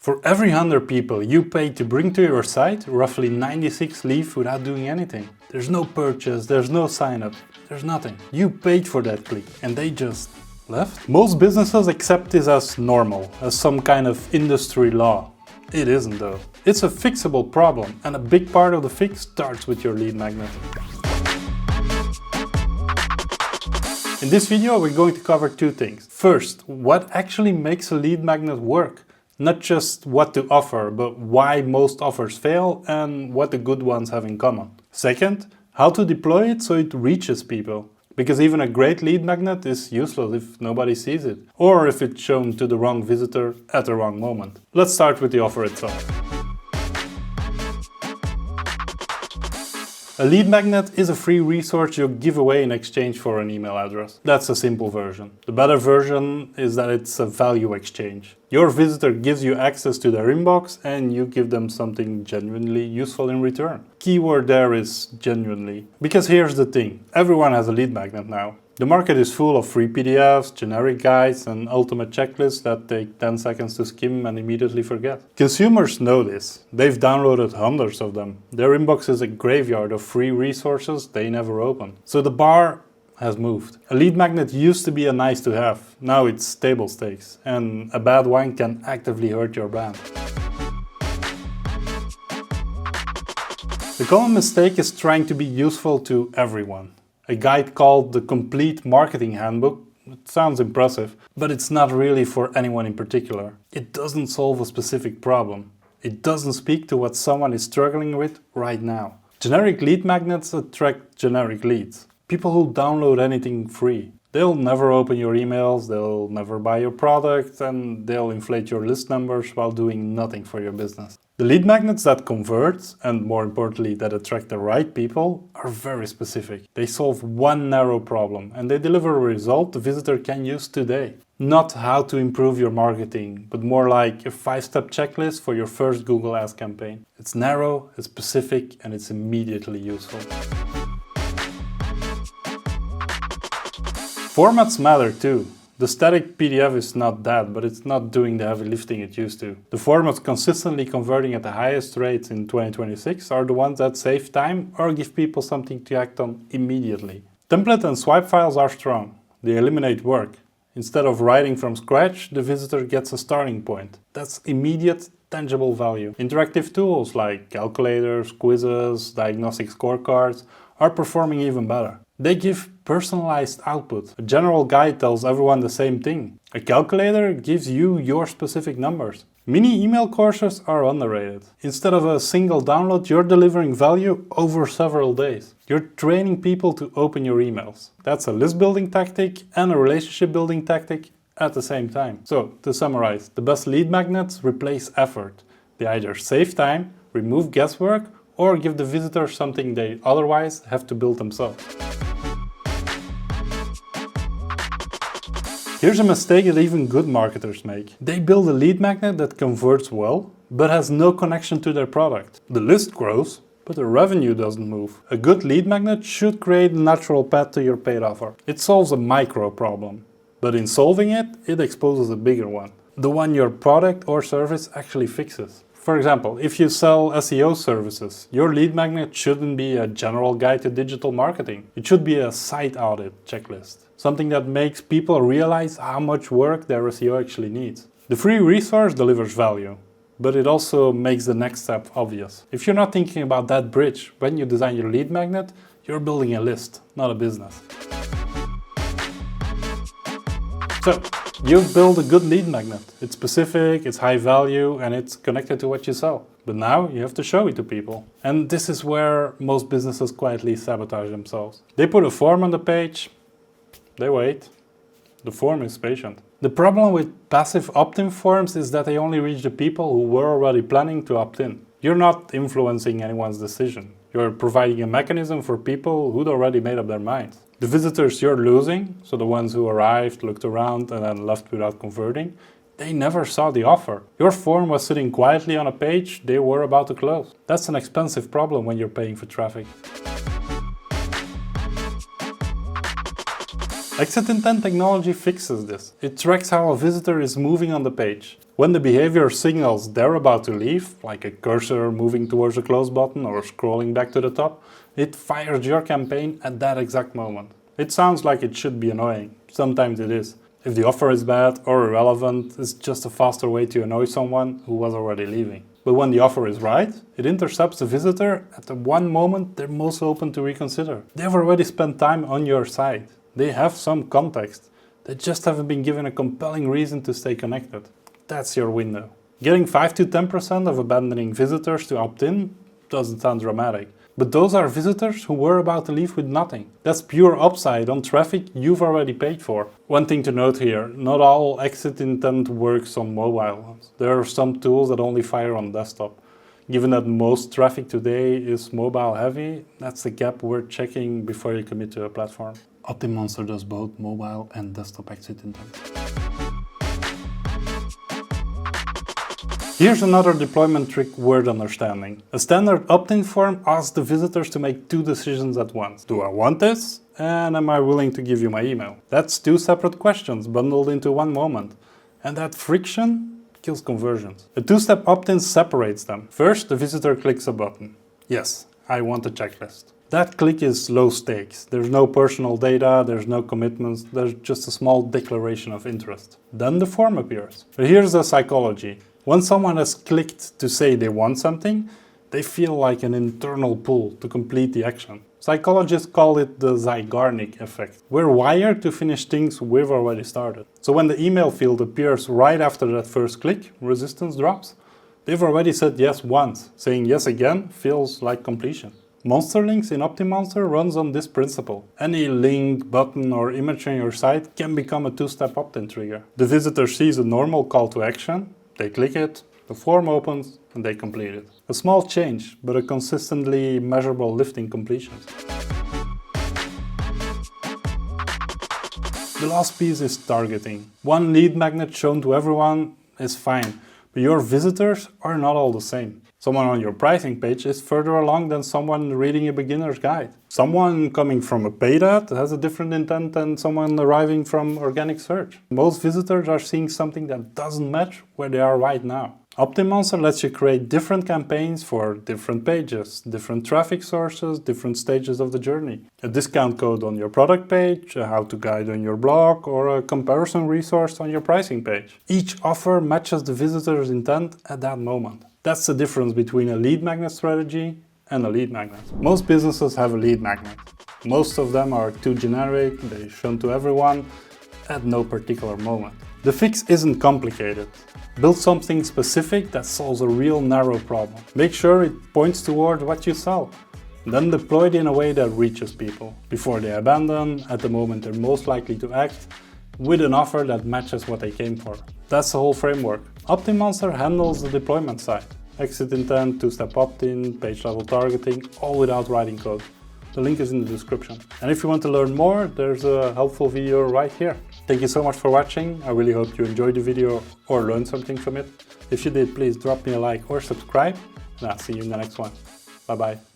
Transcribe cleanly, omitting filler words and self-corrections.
For every 100 people you pay to bring to your site, roughly 96 leave without doing anything. There's no purchase, there's no sign up, there's nothing. You paid for that click and they just left? Most businesses accept this as normal, as some kind of industry law. It isn't though. It's a fixable problem, and a big part of the fix starts with your lead magnet. In this video we're going to cover two things. First, what actually makes a lead magnet work? Not just what to offer, but why most offers fail and what the good ones have in common. Second, how to deploy it so it reaches people. Because even a great lead magnet is useless if nobody sees it, or if it's shown to the wrong visitor at the wrong moment. Let's start with the offer itself. A lead magnet is a free resource you give away in exchange for an email address. That's a simple version. The better version is that it's a value exchange. Your visitor gives you access to their inbox and you give them something genuinely useful in return. Keyword there is genuinely. Because here's the thing, everyone has a lead magnet now. The market is full of free PDFs, generic guides and ultimate checklists that take 10 seconds to skim and immediately forget. Consumers know this. They've downloaded hundreds of them. Their inbox is a graveyard of free resources they never open. So the bar has moved. A lead magnet used to be a nice to have. Now it's table stakes, and a bad one can actively hurt your brand. The common mistake is trying to be useful to everyone. A guide called the Complete Marketing Handbook, it sounds impressive, but it's not really for anyone in particular. It doesn't solve a specific problem. It doesn't speak to what someone is struggling with right now. Generic lead magnets attract generic leads. People who download anything free. They'll never open your emails, they'll never buy your product, and they'll inflate your list numbers while doing nothing for your business. The lead magnets that convert, and more importantly that attract the right people, are very specific. They solve one narrow problem and they deliver a result the visitor can use today. Not how to improve your marketing, but more like a 5-step checklist for your first Google Ads campaign. It's narrow, it's specific, and it's immediately useful. Formats matter too. The static PDF is not that, but it's not doing the heavy lifting it used to. The formats consistently converting at the highest rates in 2026 are the ones that save time or give people something to act on immediately. Template and swipe files are strong. They eliminate work. Instead of writing from scratch, the visitor gets a starting point. That's immediate, tangible value. Interactive tools like calculators, quizzes, diagnostic scorecards are performing even better. They give personalized output. A general guide tells everyone the same thing. A calculator gives you your specific numbers. Mini email courses are underrated. Instead of a single download, you're delivering value over several days. You're training people to open your emails. That's a list building tactic and a relationship building tactic at the same time. So, to summarize, the best lead magnets replace effort. They either save time, remove guesswork, or give the visitor something they otherwise have to build themselves. Here's a mistake that even good marketers make. They build a lead magnet that converts well, but has no connection to their product. The list grows, but the revenue doesn't move. A good lead magnet should create a natural path to your paid offer. It solves a micro problem, but in solving it, it exposes a bigger one. The one your product or service actually fixes. For example, if you sell SEO services, your lead magnet shouldn't be a general guide to digital marketing. It should be a site audit checklist. Something that makes people realize how much work their SEO actually needs. The free resource delivers value, but it also makes the next step obvious. If you're not thinking about that bridge when you design your lead magnet, you're building a list, not a business. So, you've built a good lead magnet. It's specific, it's high value, and it's connected to what you sell. But now you have to show it to people. And this is where most businesses quietly sabotage themselves. They put a form on the page, they wait. The form is patient. The problem with passive opt-in forms is that they only reach the people who were already planning to opt in. You're not influencing anyone's decision. You're providing a mechanism for people who'd already made up their minds. The visitors you're losing, so the ones who arrived, looked around and then left without converting, they never saw the offer. Your form was sitting quietly on a page they were about to close. That's an expensive problem when you're paying for traffic. Exit intent technology fixes this. It tracks how a visitor is moving on the page. When the behavior signals they're about to leave, like a cursor moving towards a close button or scrolling back to the top, it fires your campaign at that exact moment. It sounds like it should be annoying. Sometimes it is. If the offer is bad or irrelevant, it's just a faster way to annoy someone who was already leaving. But when the offer is right, it intercepts the visitor at the one moment they're most open to reconsider. They've already spent time on your site. They have some context. They just haven't been given a compelling reason to stay connected. That's your window. Getting 5 to 10% of abandoning visitors to opt-in doesn't sound dramatic. But those are visitors who were about to leave with nothing. That's pure upside on traffic you've already paid for. One thing to note here, not all exit intent works on mobile ones. There are some tools that only fire on desktop. Given that most traffic today is mobile heavy, that's the gap worth checking before you commit to a platform. OptinMonster does both mobile and desktop exit intent. Here's another deployment trick worth understanding. A standard opt-in form asks the visitors to make 2 decisions at once. Do I want this? And am I willing to give you my email? That's 2 separate questions bundled into one moment. And that friction kills conversions. A 2-step opt-in separates them. First, the visitor clicks a button. Yes, I want a checklist. That click is low stakes. There's no personal data, there's no commitments, there's just a small declaration of interest. Then the form appears. But here's the psychology. When someone has clicked to say they want something, they feel like an internal pull to complete the action. Psychologists call it the Zeigarnik effect. We're wired to finish things we've already started. So when the email field appears right after that first click, resistance drops. They've already said yes once. Saying yes again feels like completion. Monster Links in OptinMonster runs on this principle. Any link, button or image on your site can become a 2-step opt-in trigger. The visitor sees a normal call to action, they click it, the form opens and they complete it. A small change, but a consistently measurable lift in completions. The last piece is targeting. One lead magnet shown to everyone is fine, but your visitors are not all the same. Someone on your pricing page is further along than someone reading a beginner's guide. Someone coming from a paid ad has a different intent than someone arriving from organic search. Most visitors are seeing something that doesn't match where they are right now. OptinMonster lets you create different campaigns for different pages, different traffic sources, different stages of the journey. A discount code on your product page, a how-to guide on your blog, or a comparison resource on your pricing page. Each offer matches the visitor's intent at that moment. That's the difference between a lead magnet strategy and a lead magnet. Most businesses have a lead magnet. Most of them are too generic, they're shown to everyone at no particular moment. The fix isn't complicated. Build something specific that solves a real narrow problem. Make sure it points toward what you sell. Then deploy it in a way that reaches people before they abandon, at the moment they're most likely to act, with an offer that matches what they came for. That's the whole framework. OptinMonster handles the deployment side. Exit intent, 2-step opt-in, page level targeting, all without writing code. The link is in the description. And if you want to learn more, there's a helpful video right here. Thank you so much for watching. I really hope you enjoyed the video or learned something from it. If you did, please drop me a like or subscribe, and I'll see you in the next one. Bye bye.